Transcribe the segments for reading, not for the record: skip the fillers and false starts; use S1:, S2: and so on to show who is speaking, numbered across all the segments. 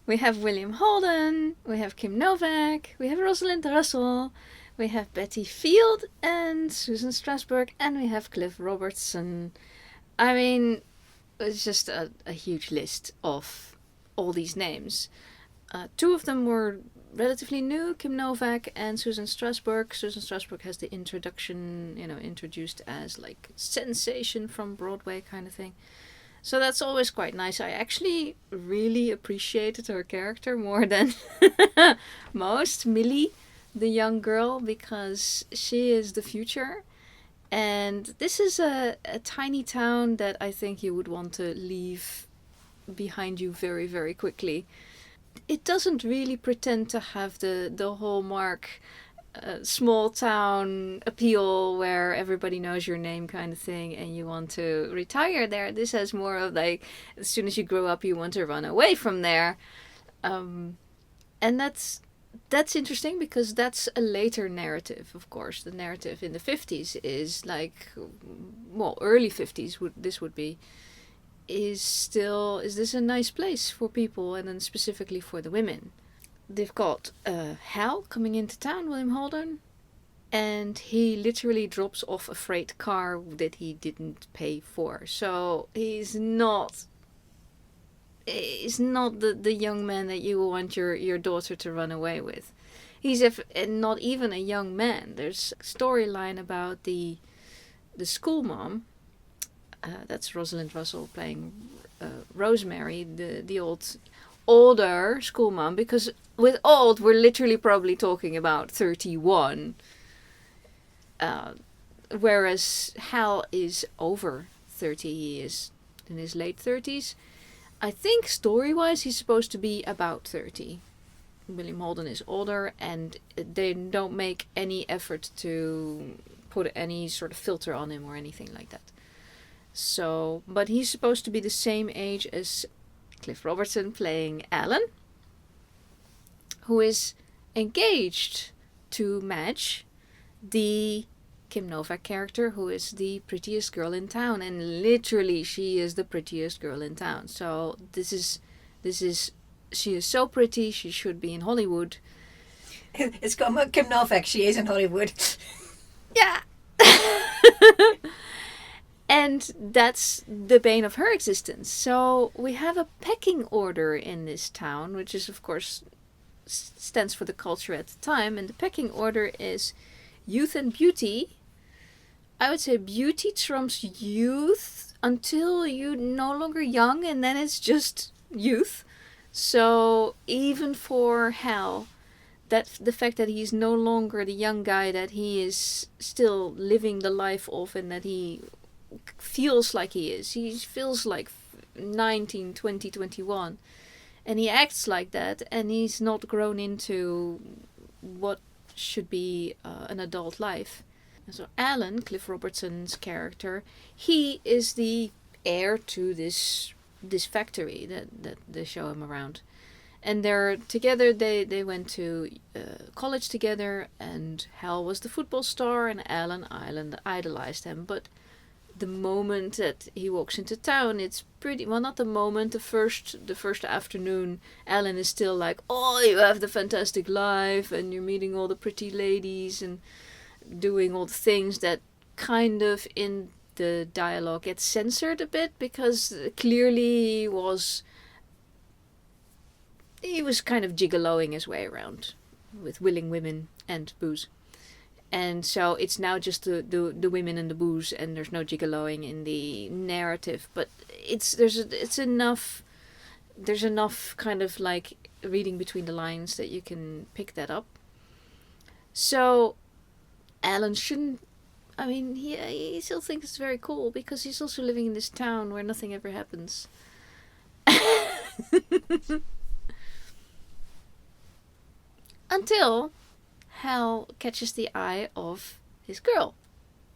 S1: We have William Holden, we have Kim Novak, we have Rosalind Russell, we have Betty Field and Susan Strasberg, and we have Cliff Robertson. I mean, it's just a huge list of all these names. Two of them were relatively new, Kim Novak and Susan Strasberg. Susan Strasberg has the introduction, introduced as like sensation from Broadway kind of thing. So that's always quite nice. I actually really appreciated her character more than most, Millie, the young girl, because she is the future. And this is a tiny town that I think you would want to leave behind you very, very quickly. It doesn't really pretend to have the hallmark small town appeal where everybody knows your name kind of thing and you want to retire there. This has more of like, as soon as you grow up, you want to run away from there. And that's interesting because that's a later narrative, of course. The narrative in the 50s is like, well, early 50s this would be, is this a nice place for people, and then specifically for the women. They've got Hal coming into town, William Holden, and he literally drops off a freight car that he didn't pay for. So he's not the young man that you want your daughter to run away with. He's not even a young man. There's a storyline about the school mom. That's Rosalind Russell playing Rosemary, the older school mom, because with old we're literally probably talking about 31, whereas Hal is over 30. He is in his late 30s. I think story-wise he's supposed to be about 30. William Holden is older, and they don't make any effort to put any sort of filter on him or anything like that. So, but he's supposed to be the same age as Cliff Robertson playing Alan, who is engaged to Madge, the Kim Novak character, who is the prettiest girl in town, and literally she is the prettiest girl in town. So she is so pretty, she should be in Hollywood.
S2: It's Kim Novak, she is in Hollywood.
S1: Yeah. And that's the bane of her existence. So we have a pecking order in this town, which is, of course, stands for the culture at the time. And the pecking order is youth and beauty. I would say beauty trumps youth until you're no longer young, and then it's just youth. So even for Hal, that the fact that he's no longer the young guy that he is still living the life of, and that he feels like he is. He feels like 19, 20, 21. And he acts like that, and he's not grown into what should be an adult life. And so Alan, Cliff Robertson's character, he is the heir to this factory that they show him around. And they're together, they went to college together, and Hal was the football star, and Alan idolized him. But the moment that he walks into town, it's pretty, well, not the moment, the first afternoon, Alan is still like, oh, you have the fantastic life, and you're meeting all the pretty ladies, and doing all the things that kind of in the dialogue gets censored a bit, because clearly he was kind of gigoloing his way around with willing women and booze. And so it's now just the women and the booze, and there's no gigoloing in the narrative. But there's enough kind of like reading between the lines that you can pick that up. So Alan shouldn't. I mean, he still thinks it's very cool because he's also living in this town where nothing ever happens. Until Hal catches the eye of his girl,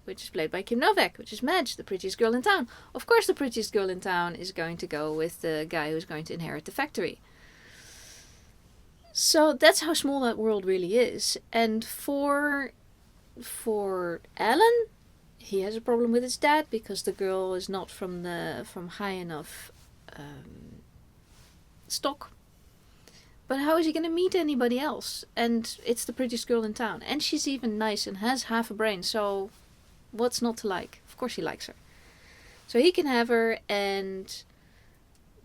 S1: which is played by Kim Novak, which is Madge, the prettiest girl in town. Of course, the prettiest girl in town is going to go with the guy who's going to inherit the factory. So that's how small that world really is. And for Alan, he has a problem with his dad because the girl is not from high enough stock. But how is he going to meet anybody else? And it's the prettiest girl in town. And she's even nice and has half a brain. So what's not to like? Of course he likes her. So he can have her, and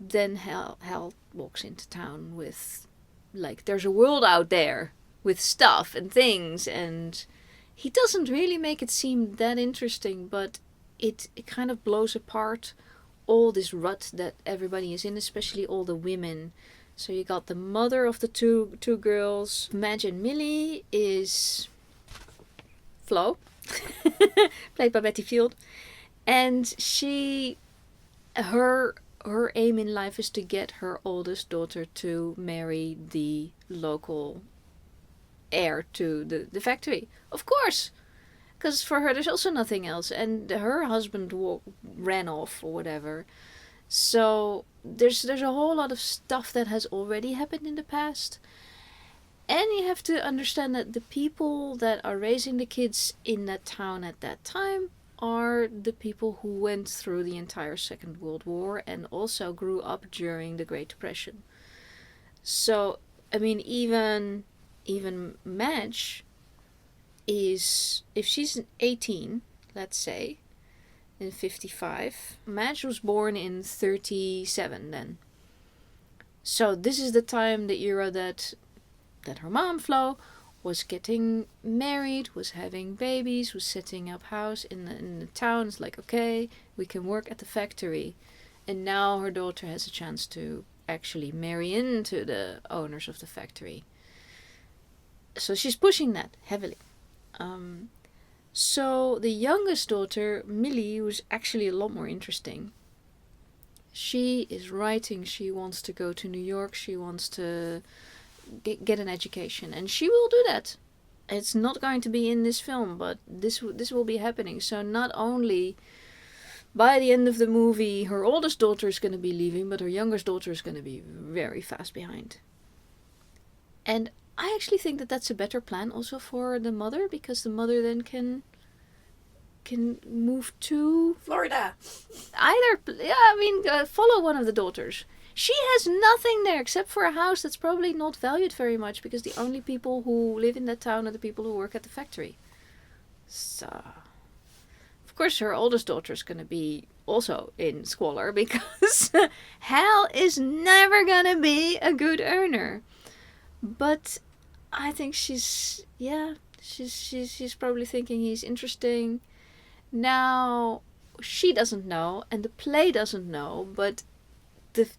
S1: then Hal walks into town with, like, there's a world out there with stuff and things, and he doesn't really make it seem that interesting, but it kind of blows apart all this rut that everybody is in, especially all the women. So you got the mother of the two girls, Madge and Millie, is Flo, played by Betty Field, and her aim in life is to get her oldest daughter to marry the local heir to the factory. Of course, because for her there's also nothing else, and her husband ran off or whatever. So there's a whole lot of stuff that has already happened in the past, and you have to understand that the people that are raising the kids in that town at that time are the people who went through the entire Second World War and also grew up during the Great Depression. So, I mean, even Madge is, if she's 18, let's say, in 55, Madge was born in 37 then. So this is the time, the era that her mom, Flo, was getting married, was having babies, was setting up house in the town. It's like, okay, we can work at the factory. And now her daughter has a chance to actually marry into the owners of the factory. So she's pushing that heavily. So the youngest daughter, Millie, who's actually a lot more interesting, she is writing. She wants to go to New York. She wants to get an education, and she will do that. It's not going to be in this film, but this will be happening. So not only by the end of the movie her oldest daughter is going to be leaving, but her youngest daughter is going to be very fast behind. And I actually think that that's a better plan also for the mother, because the mother then can move to
S2: Florida.
S1: Follow one of the daughters. She has nothing there except for a house that's probably not valued very much, because the only people who live in that town are the people who work at the factory. So, of course, her oldest daughter is going to be also in squalor, because Hal is never going to be a good earner. But I think she's probably thinking he's interesting. Now, she doesn't know, and the play doesn't know, but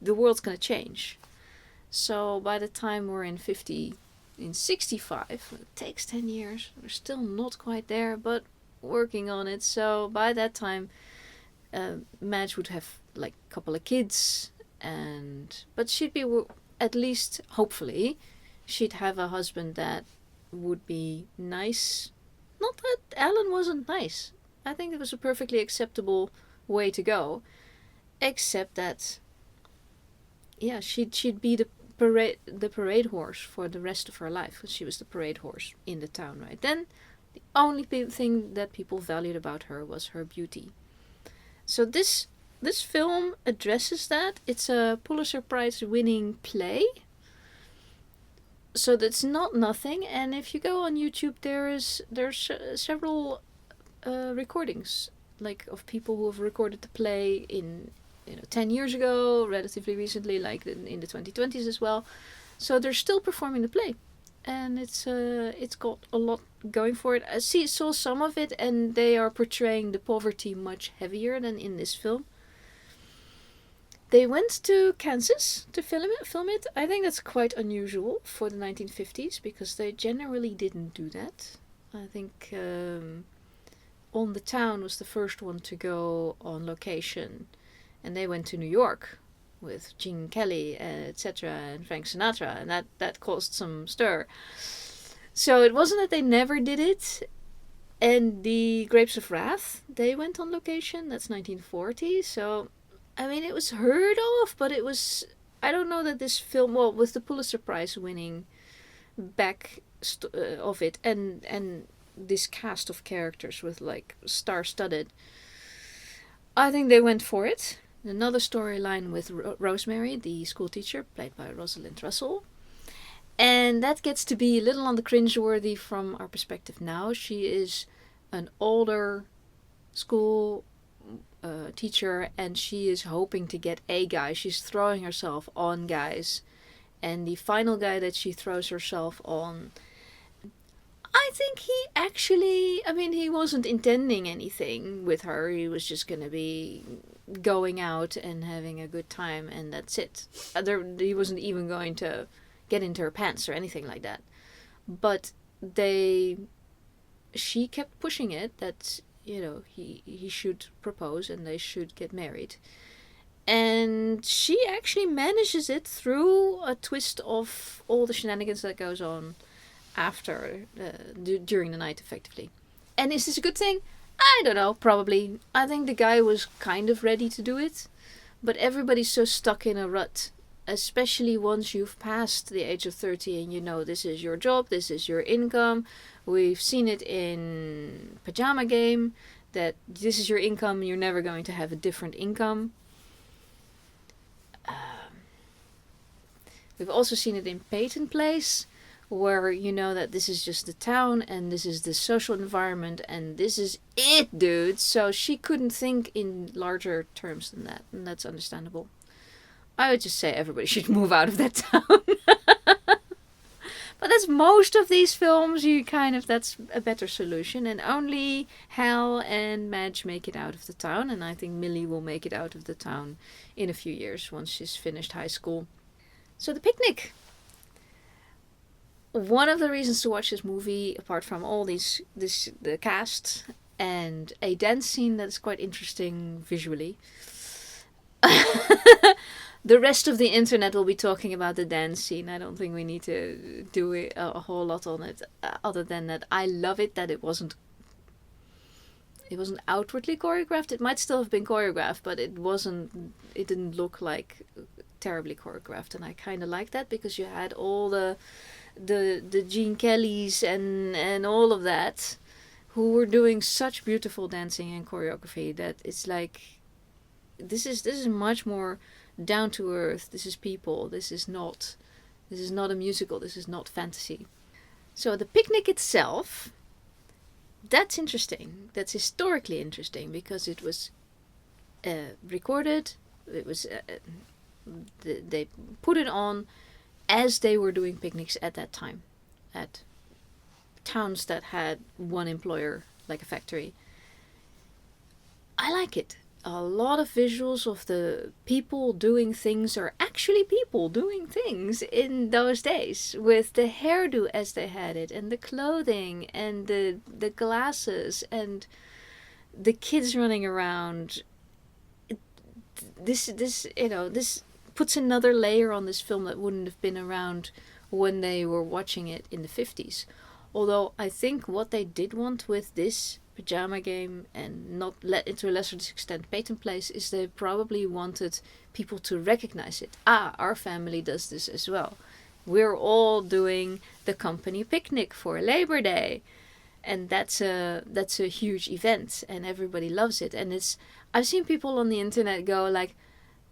S1: the world's going to change. So by the time we're in 65, it takes 10 years. We're still not quite there, but working on it. So by that time, Madge would have like a couple of kids, but she'd be, at least, hopefully, she'd have a husband that would be nice. Not that Alan wasn't nice. I think it was a perfectly acceptable way to go, except that, yeah, she'd be the parade horse for the rest of her life, because she was the parade horse in the town, right? Then the only thing that people valued about her was her beauty. So this film addresses that. It's a Pulitzer Prize winning play. So that's not nothing. And if you go on YouTube, there's several recordings, like, of people who have recorded the play in 10 years ago, relatively recently, like in the 2020s as well. So they're still performing the play, and it's got a lot going for it. I saw some of it, and they are portraying the poverty much heavier than in this film. They went to Kansas to film it. I think that's quite unusual for the 1950s, because they generally didn't do that. I think On the Town was the first one to go on location, and they went to New York with Gene Kelly, etc., and Frank Sinatra, and that caused some stir. So it wasn't that they never did it. And the Grapes of Wrath, they went on location. That's 1940. So, I mean, it was heard of, but it was... I don't know that this film... Well, with the Pulitzer Prize winning back of it, and this cast of characters with, like, star-studded, I think they went for it. Another storyline with Rosemary, the schoolteacher, played by Rosalind Russell. And that gets to be a little on the cringeworthy from our perspective now. She is an older school teacher, and she is hoping to get a guy. She's throwing herself on guys. And the final guy that she throws herself on, I think he wasn't intending anything with her. He was just going to be going out and having a good time, and that's it. He wasn't even going to get into her pants or anything like that. But she kept pushing it that, he should propose and they should get married. And she actually manages it through a twist of all the shenanigans that goes on after, during the night, effectively. And is this a good thing? I don't know, probably. I think the guy was kind of ready to do it. But everybody's so stuck in a rut. Especially once you've passed the age of 30 and this is your job, this is your income. We've seen it in Pajama Game, that this is your income, you're never going to have a different income. We've also seen it in Peyton Place, where that this is just the town and this is the social environment and this is it, dude. So she couldn't think in larger terms than that, and that's understandable. I would just say everybody should move out of that town. But that's most of these films, that's a better solution. And only Hal and Madge make it out of the town. And I think Millie will make it out of the town in a few years once she's finished high school. So the picnic. One of the reasons to watch this movie, apart from all the cast and a dance scene that is quite interesting visually. The rest of the internet will be talking about the dance scene. I don't think we need to do a whole lot on it, other than that I love it that it wasn't outwardly choreographed. It might still have been choreographed, but it didn't look like terribly choreographed, and I kind of like that, because you had all the Gene Kellys and all of that, who were doing such beautiful dancing and choreography that it's like this is much more down to earth. This is people. This is not a musical. This is not fantasy. So the picnic itself, that's interesting. That's historically interesting, because it was recorded. It was they put it on as they were doing picnics at that time, at towns that had one employer, like a factory. I like it. A lot of visuals of the people doing things are actually people doing things in those days, with the hairdo as they had it, and the clothing, and the glasses, and the kids running around. This puts another layer on this film that wouldn't have been around when they were watching it in the 50s. Although I think what they did want with this Pajama Game, and not to a lesser extent Peyton Place, is they probably wanted people to recognize it. Our family does this as well. We're all doing the company picnic for Labor Day, and that's a huge event, and everybody loves it. And I've seen people on the internet go like,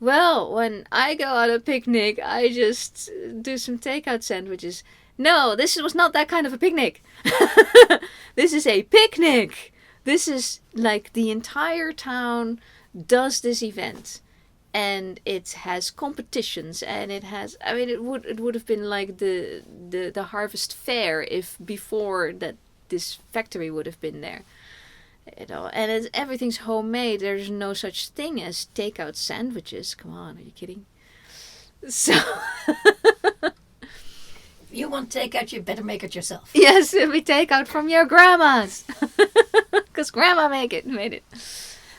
S1: well, when I go on a picnic, I just do some takeout sandwiches. No, this was not that kind of a picnic. This is a picnic. This is like the entire town does this event, and it has competitions, and it has. I mean, it would have been like the harvest fair if before that this factory would have been there, And everything's homemade. There's no such thing as takeout sandwiches. Come on, are you kidding? So.
S2: You want takeout, you better make it yourself.
S1: Yes, we take out from your grandmas. Because grandma made it.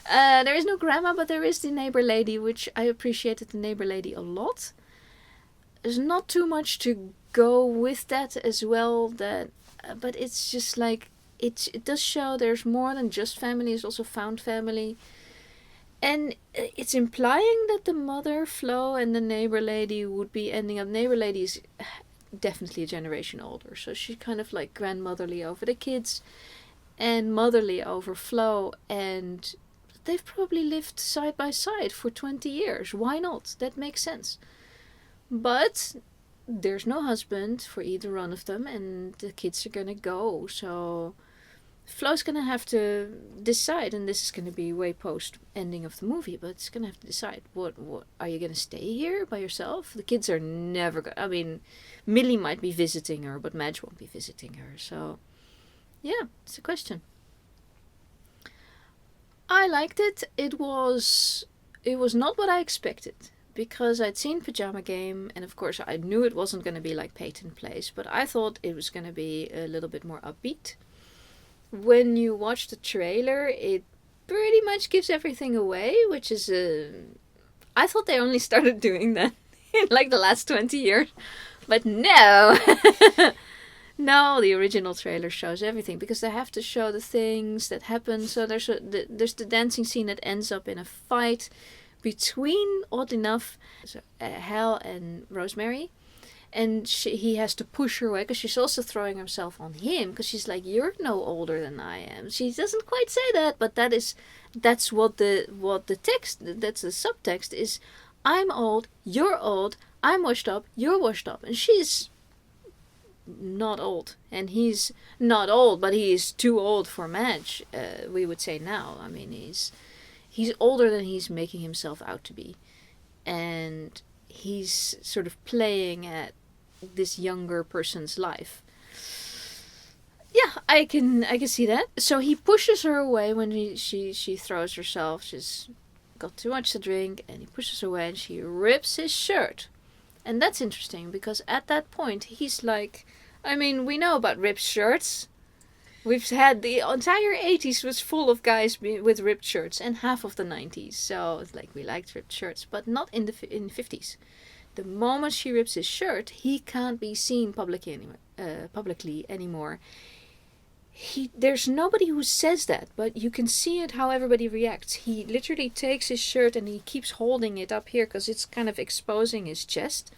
S1: There is no grandma, but there is the neighbor lady, which I appreciated the neighbor lady a lot. There's not too much to go with that as well, but it's just like, it does show there's more than just family, it's also found family. And it's implying that the mother, Flo, and the neighbor lady would be ending up. Neighbor lady is definitely a generation older, so she's kind of like grandmotherly over the kids and motherly over Flo, and they've probably lived side by side for 20 years. Why not? That makes sense. But there's no husband for either one of them, and the kids are gonna go. So Flo's gonna have to decide, and this is gonna be way post ending of the movie, but it's gonna have to decide what are you gonna stay here by yourself? The kids are never gonna. I mean, Millie might be visiting her, but Madge won't be visiting her. So yeah, it's a question. I liked it. It was not what I expected, because I'd seen Pajama Game, and of course I knew it wasn't going to be like Peyton Place, but I thought it was going to be a little bit more upbeat. When you watch the trailer, it pretty much gives everything away, which is I thought they only started doing that in like the last 20 years, but no. No, the original trailer shows everything, because they have to show the things that happen. So there's the dancing scene that ends up in a fight between, odd enough, Hal and Rosemary. And he has to push her away, because she's also throwing herself on him, because she's like, you're no older than I am. She doesn't quite say that, but that's what the text, that's the subtext is. I'm old, you're old, I'm washed up, you're washed up. And she's not old, and he's not old, but he is too old for Madge, we would say now. I mean, he's older than he's making himself out to be, and he's sort of playing at this younger person's life. Yeah, I can see that. So he pushes her away when she throws herself. She's got too much to drink, and he pushes her away, and she rips his shirt. And that's interesting, because at that point he's like, I mean, we know about ripped shirts. We've had the entire 80s was full of guys with ripped shirts, and half of the 90s. So it's like, we liked ripped shirts, but not in the 50s. The moment she rips his shirt, he can't be seen publicly anymore. There's nobody who says that, but you can see it how everybody reacts. He literally takes his shirt and he keeps holding it up here because it's kind of exposing his chest.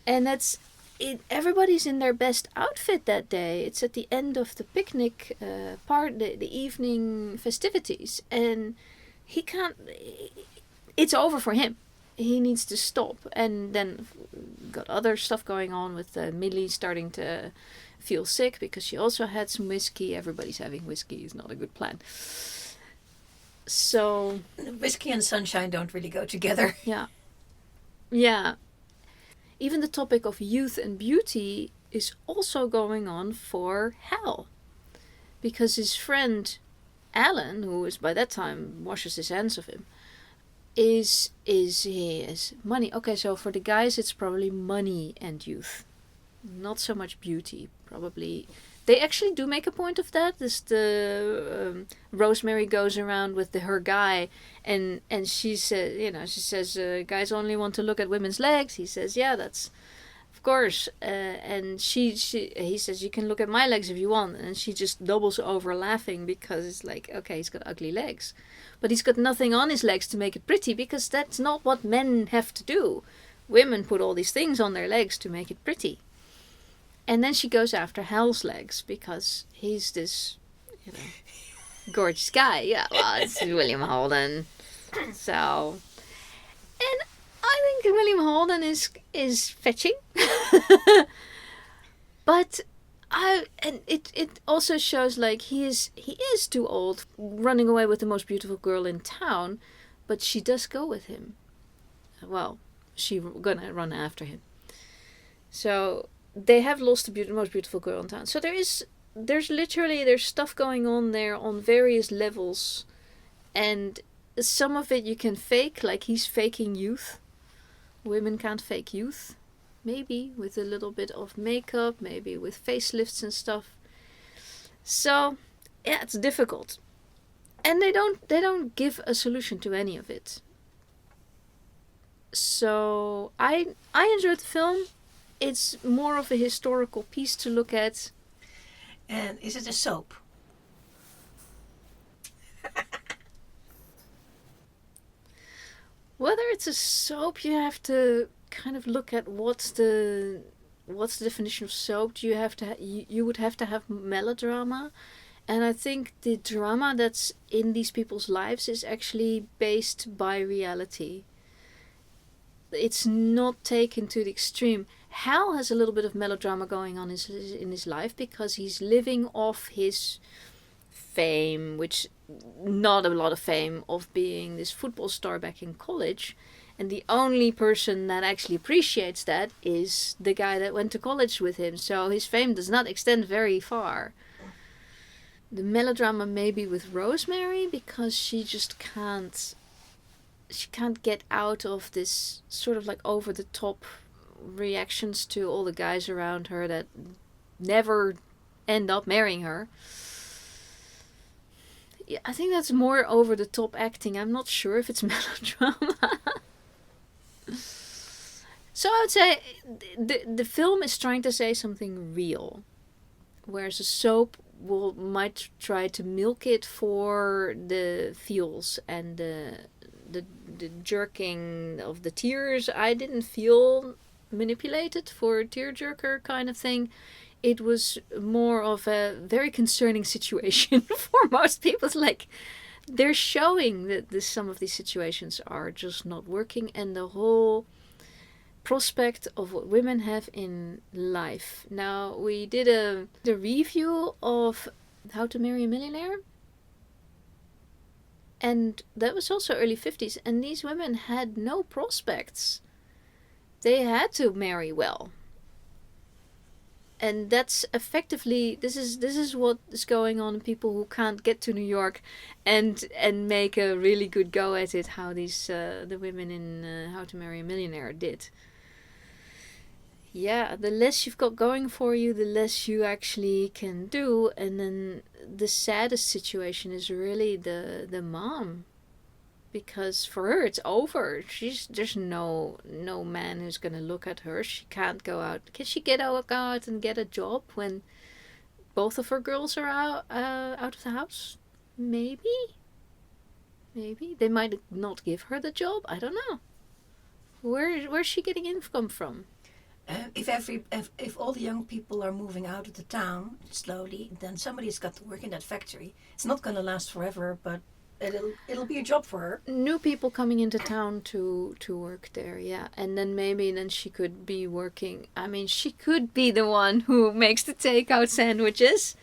S1: And that's it. Everybody's in their best outfit that day. It's at the end of the picnic the evening festivities, and he can't. It's over for him. He needs to stop. And then got other stuff going on with Millie starting to feel sick because she also had some whiskey. Everybody's having whiskey is not a good plan. So
S2: whiskey and sunshine don't really go together.
S1: Yeah. Even the topic of youth and beauty is also going on for Hal, because his friend Alan, who is by that time washes his hands of him, he has money. Okay, so for the guys it's probably money and youth, not so much beauty. Probably they actually do make a point of that. This Rosemary goes around with her guy, and she says, guys only want to look at women's legs. He says, yeah, that's of course. And he says, you can look at my legs if you want. And she just doubles over laughing, because it's like, okay, he's got ugly legs, but he's got nothing on his legs to make it pretty, because that's not what men have to do. Women put all these things on their legs to make it pretty. And then she goes after Hal's legs, because he's this, gorgeous guy. Yeah, well, it's William Holden. So, and I think William Holden is fetching. But it also shows like he is too old, running away with the most beautiful girl in town, but she does go with him. Well, she's gonna run after him. So they have lost the most beautiful girl in town. So there's stuff going on there on various levels, and some of it you can fake, like he's faking youth. Women can't fake youth. Maybe with a little bit of makeup, maybe with facelifts and stuff. So yeah, it's difficult. And they don't give a solution to any of it. So I enjoyed the film. It's more of a historical piece to look at.
S2: And is it a soap?
S1: Whether it's a soap, you have to kind of look at what's the definition of soap. You would have to have melodrama, and I think the drama that's in these people's lives is actually based by reality. It's not taken to the extreme. Hal has a little bit of melodrama going on in his life because he's living off his fame, which not a lot of fame, of being this football star back in college. And the only person that actually appreciates that is the guy that went to college with him. So his fame does not extend very far. The melodrama maybe with Rosemary, because she just can't get out of this sort of like over the top reactions to all the guys around her that never end up marrying her. Yeah, I think that's more over the top acting. I'm not sure if it's melodrama. So I would say the film is trying to say something real, whereas a soap might try to milk it for the feels and the jerking of the tears. I didn't feel manipulated for a tearjerker kind of thing. It was more of a very concerning situation for most people. It's like they're showing that some of these situations are just not working, and the whole prospect of what women have in life. Now, we did a review of How to Marry a Millionaire, and that was also early 50s, and these women had no prospects. They had to marry well. And that's effectively, this is what is going on in people who can't get to New York and make a really good go at it, how these the women in How to Marry a Millionaire did. Yeah, the less you've got going for you, the less you actually can do. And then the saddest situation is really the mom. Because for her it's over. There's no man who's gonna look at her. She can't go out. Can she go out and get a job when both of her girls are out of the house? Maybe they might not give her the job. I don't know. Where's she getting income from?
S2: If all the young people are moving out of the town slowly, then somebody's got to work in that factory. It's not going to last forever, but it'll be a job for her.
S1: New people coming into town to work there, yeah. And then she could be working. I mean, she could be the one who makes the takeout sandwiches.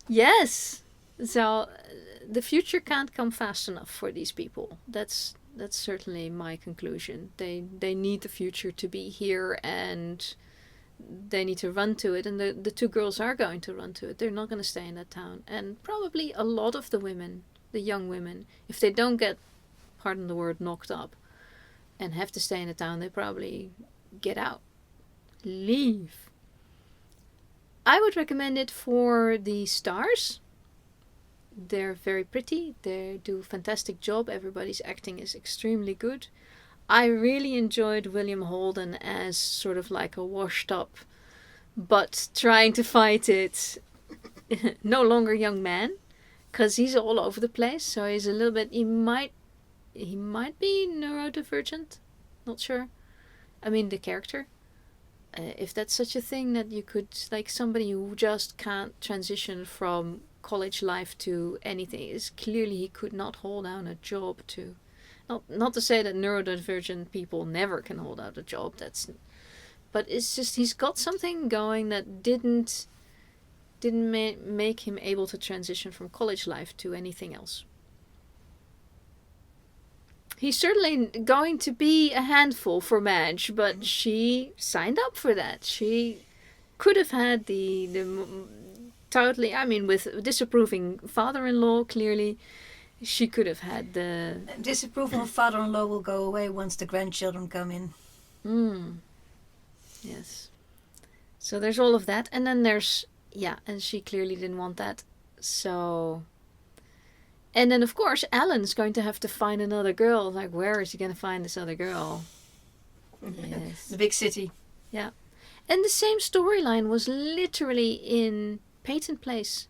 S1: Yes. So the future can't come fast enough for these people. That's certainly my conclusion. They need the future to be here, and they need to run to it. And the two girls are going to run to it. They're not going to stay in that town. And probably a lot of the women, the young women, if they don't get, pardon the word, knocked up and have to stay in the town, they probably get out. Leave. I would recommend it for the stars. They're very pretty. They do a fantastic job. Everybody's acting is extremely good. I really enjoyed William Holden as sort of like a washed up, but trying to fight it, no longer young man, because he's all over the place. So he's a little bit. He might be neurodivergent. Not sure. I mean, the character. If that's such a thing, that you could, like, somebody who just can't transition from college life to anything, is clearly he could not hold down a job to. Not to say that neurodivergent people never can hold out a job. But it's just he's got something going that didn't make him able to transition from college life to anything else. He's certainly going to be a handful for Madge, but she signed up for that. She could have had the totally, I mean, with disapproving father-in-law, clearly, she could have had the...
S2: Disapproval of father-in-law will go away once the grandchildren come in.
S1: Yes. So there's all of that. And then there's... Yeah, and she clearly didn't want that. So... And then, of course, Alan's going to have to find another girl. Like, where is he going to find this other girl? Yes.
S2: The big city.
S1: Yeah. And the same storyline was literally in Peyton Place.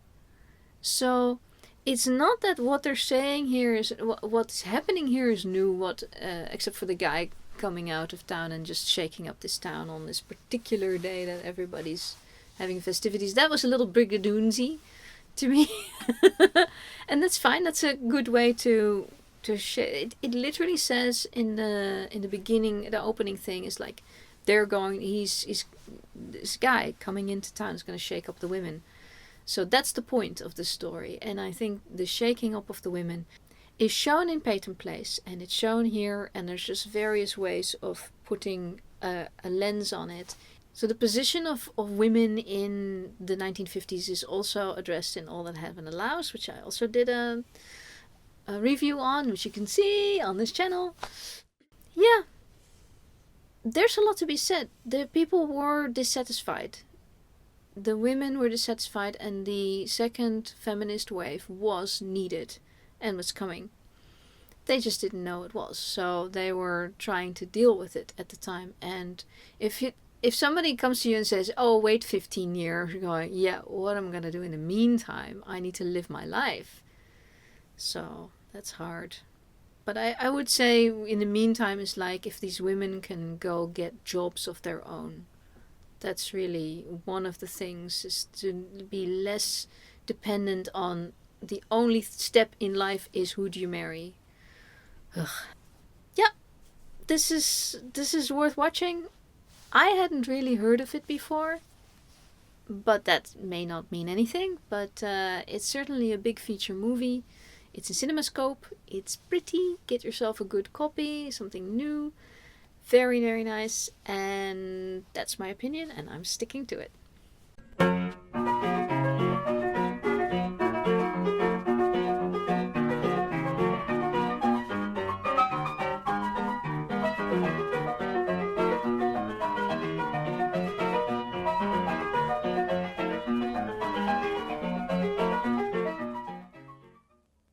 S1: So it's not that what they're saying here is... What's happening here is new, except for the guy coming out of town and just shaking up this town on this particular day that everybody's having festivities. That was a little brigadoonsy to me. And that's fine. That's a good way to share. It literally says in the beginning, the opening thing is like, He's this guy coming into town is going to shake up the women. So that's the point of the story. And I think the shaking up of the women is shown in Peyton Place, and it's shown here, and there's just various ways of putting a lens on it. So the position of women in the 1950s is also addressed in All That Heaven Allows, which I also did a review on, which you can see on this channel. Yeah, there's a lot to be said. The people were dissatisfied. The women were dissatisfied, and the second feminist wave was needed and was coming. They just didn't know it was, so they were trying to deal with it at the time. And if somebody comes to you and says, oh, wait 15 years, you're going, yeah, what am I going to do in the meantime? I need to live my life. So that's hard. But I would say in the meantime is like if these women can go get jobs of their own. That's really one of the things, is to be less dependent on the only step in life is who do you marry. Ugh. Yeah, this is worth watching. I hadn't really heard of it before, but that may not mean anything. But it's certainly a big feature movie. It's in CinemaScope. It's pretty. Get yourself a good copy, something new. Very, very nice. And that's my opinion, and I'm sticking to it.